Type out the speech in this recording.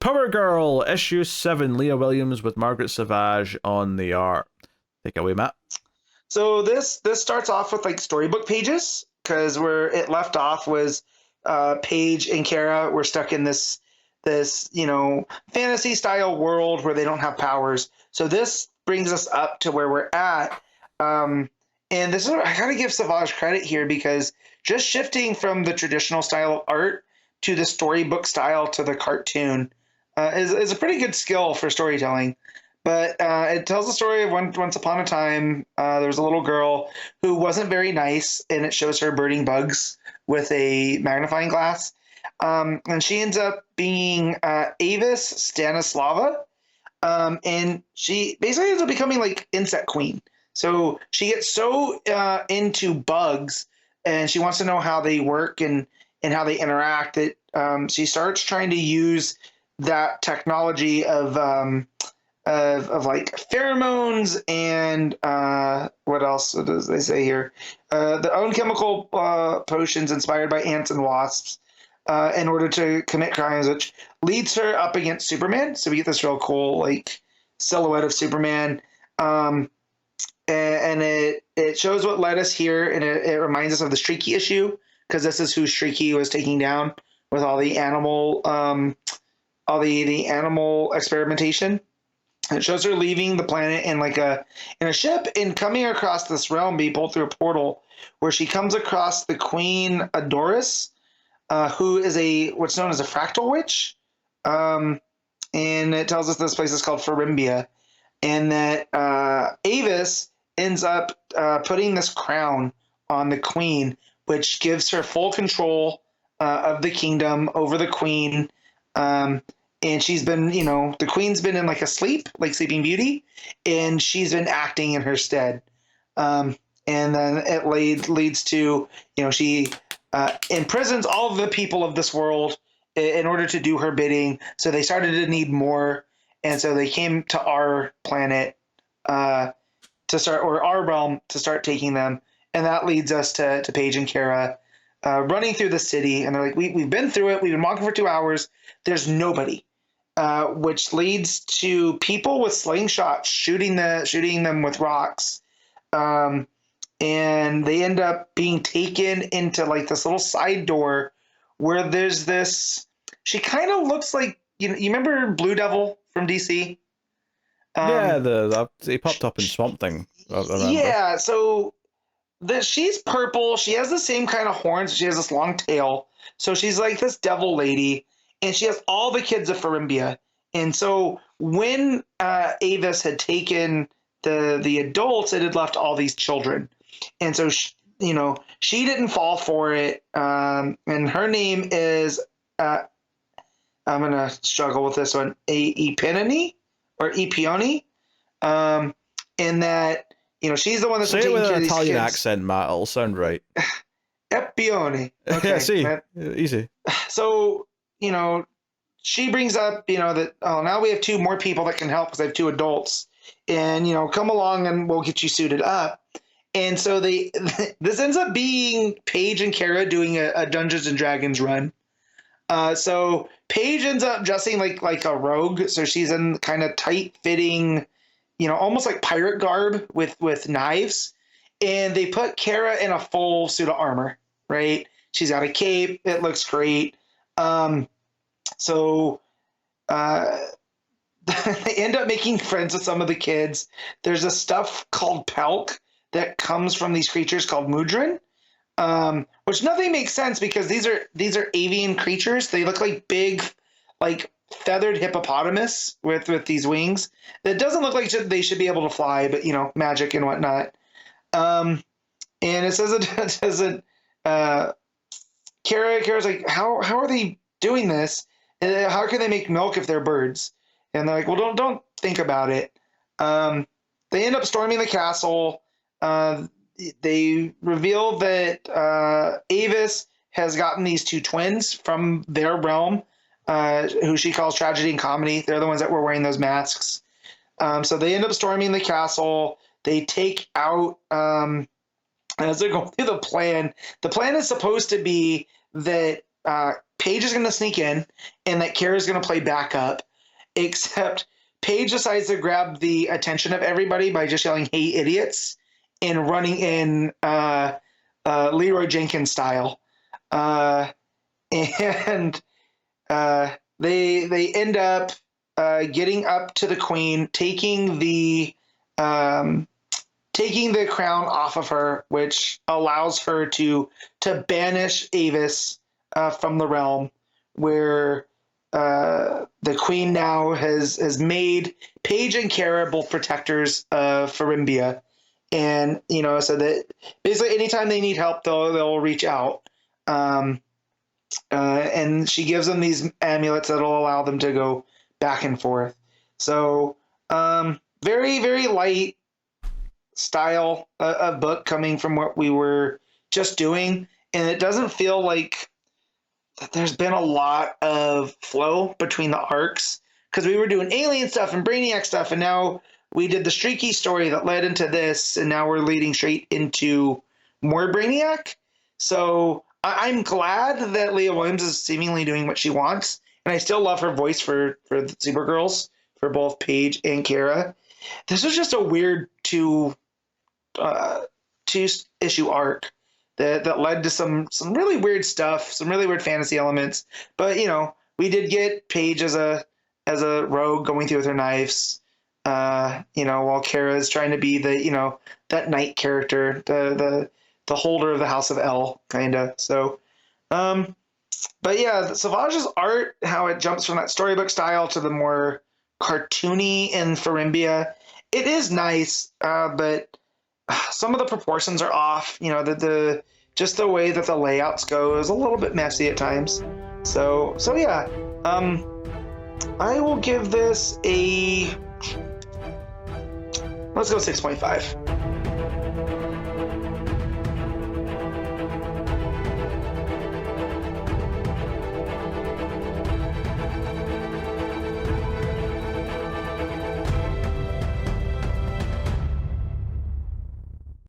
Power Girl, issue 7, Leah Williams with Margaret Savage on the art. Take it away, Matt. So this starts off with like storybook pages, because where it left off was Paige and Kara were stuck in this fantasy style world where they don't have powers. So this brings us up to where we're at. And this is, I gotta give Savage credit here, because just shifting from the traditional style of art to the storybook style to the cartoon is a pretty good skill for storytelling. But it tells the story of once upon a time, there was a little girl who wasn't very nice, and it shows her birding bugs with a magnifying glass. And she ends up being Avis Stanislava, and she basically ends up becoming like insect queen. So she gets so into bugs, and she wants to know how they work and how they interact, that she starts trying to use that technology of like pheromones and what else does they say here? Their own chemical potions inspired by ants and wasps in order to commit crimes, which leads her up against Superman. So we get this real cool like silhouette of Superman. And it shows what led us here, and it reminds us of the Streaky issue, because this is who Streaky was taking down with all the animal the animal experimentation. It shows her leaving the planet in a ship and coming across this realm, being pulled through a portal, where she comes across the Queen Adoris, who is what's known as a fractal witch. And it tells us this place is called Farimbia, and that Avis ends up putting this crown on the queen, which gives her full control of the kingdom over the queen. And she's been, the queen's been in like a sleep, like Sleeping Beauty, and she's been acting in her stead. And then it leads to, she imprisons all of the people of this world in order to do her bidding. So they started to need more. And so they came to our planet our realm to start taking them. And that leads us to Paige and Kara running through the city. And they're like, we've been through it. We've been walking for 2 hours. There's nobody. Which leads to people with slingshots shooting them with rocks. And they end up being taken into like this little side door where there's this, she kind of looks like, you remember Blue Devil from DC? Yeah, he popped up in Swamp Thing. Yeah, so she's purple. She has the same kind of horns. She has this long tail. So she's like this devil lady, and she has all the kids of Farimbia. And so when Avis had taken the adults, it had left all these children. And so, she didn't fall for it. And her name is, I'm going to struggle with this one, Epione or Epione. In that, she's the one that's taking care of these kids. Say it with an Italian kids. accent, Matt. It'll sound right. Epione. Okay, yeah, see, easy. So, she brings up, that, now we have 2 more people that can help because I have 2 adults. And, come along and we'll get you suited up. And so this ends up being Paige and Kara doing a Dungeons and Dragons run. So Paige ends up dressing like a rogue. So she's in kind of tight fitting, almost like pirate garb with knives. And they put Kara in a full suit of armor, right? She's got a cape. It looks great. So they end up making friends with some of the kids. There's a stuff called Pelk that comes from these creatures called Mudrin, which nothing makes sense because these are avian creatures. They look like big, like feathered hippopotamus with these wings. That doesn't look like they should be able to fly, but magic and whatnot. And it says Kara's like, how are they doing this? How can they make milk if they're birds? And they're like, well, don't think about it. They end up storming the castle. They reveal that Avis has gotten these 2 twins from their realm, who she calls Tragedy and Comedy. They're the ones that were wearing those masks. So they end up storming the castle. They take out, as they're going through the plan is supposed to be that Paige is going to sneak in, and that Kara's going to play backup. Except Paige decides to grab the attention of everybody by just yelling, "Hey, idiots!" and running in Leroy Jenkins style. And they end up getting up to the queen, taking the crown off of her, which allows her to banish Avis from the realm, where the queen now has made Paige and Kara both protectors of Farimbia, and so that basically anytime they need help, they'll reach out. And she gives them these amulets that'll allow them to go back and forth. So very, very light style of book coming from what we were just doing, and it doesn't feel like there's been a lot of flow between the arcs, because we were doing alien stuff and Brainiac stuff, and now we did the Streaky story that led into this, and now we're leading straight into more Brainiac. So I'm glad that Leah Williams is seemingly doing what she wants, and I still love her voice for the Supergirls, for both Paige and Kara. This was just a weird two issue arc that led to some really weird stuff, some really weird fantasy elements. But we did get Paige as a rogue going through with her knives, while Kara is trying to be the that knight character, the holder of the House of L, kind of. So, but yeah, Savage's art, how it jumps from that storybook style to the more cartoony in Farimbia, it is nice, but some of the proportions are off. Just the way that the layouts go is a little bit messy at times. So yeah, I will give this let's go 6.5.